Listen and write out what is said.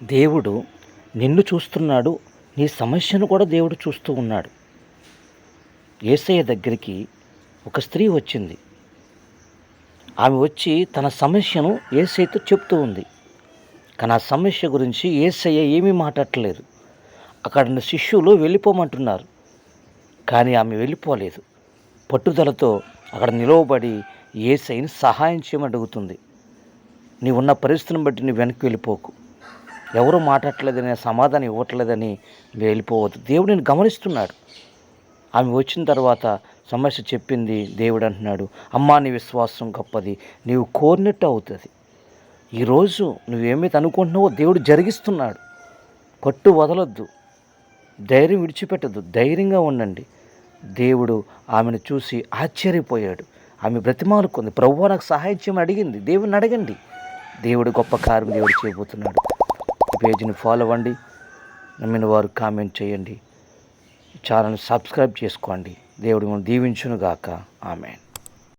దేవుడు నిన్ను చూస్తున్నాడు. నీ సమస్యను కూడా దేవుడు చూస్తూ ఉన్నాడు. యేసయ్య దగ్గరికి ఒక స్త్రీ వచ్చింది. ఆమె వచ్చి తన సమస్యను యేసయ్యతో చెప్తూ ఉంది. కానీ ఆ సమస్య గురించి యేసయ్య ఏమీ మాట్లాడట్లేదు. అక్కడ ఉన్న శిష్యులు వెళ్ళిపోమంటున్నారు. కానీ ఆమె వెళ్ళిపోలేదు. పట్టుదలతో అక్కడ నిలవబడి యేసయ్యని సహాయం చేయమని అడుగుతుంది. నీవున్న పరిస్థితిని బట్టి నువ్వు వెనక్కి వెళ్ళిపోకు. ఎవరు మాట్లాడలేదని, సమాధానం ఇవ్వట్లేదని వెళ్ళిపోవద్దు. దేవుడు నేను గమనిస్తున్నాడు. ఆమె వచ్చిన తర్వాత సమస్య చెప్పింది. దేవుడు అంటున్నాడు, అమ్మా నీ విశ్వాసం గొప్పది, నీవు కోరినట్టు అవుతుంది. ఈరోజు నువ్వేమైతే అనుకుంటున్నావో దేవుడు జరిగిస్తున్నాడు. పట్టు వదలొద్దు, ధైర్యం విడిచిపెట్టద్దు, ధైర్యంగా ఉండండి. దేవుడు ఆమెను చూసి ఆశ్చర్యపోయాడు. ఆమె బ్రతిమాలుకుంది. ప్రభువా నాకు సహాయం చేయమని అడిగింది. దేవుడిని అడగండి, దేవుడు గొప్ప కార్యం దేవుడు చేయబోతున్నాడు. ఈ పేజీని ఫాలో అవ్వండి. నమ్మిన వారు కామెంట్ చేయండి. ఛానల్ సబ్స్క్రైబ్ చేసుకోండి. దేవుడు మిమ్మల్ని దీవించును గాక. ఆమేన్.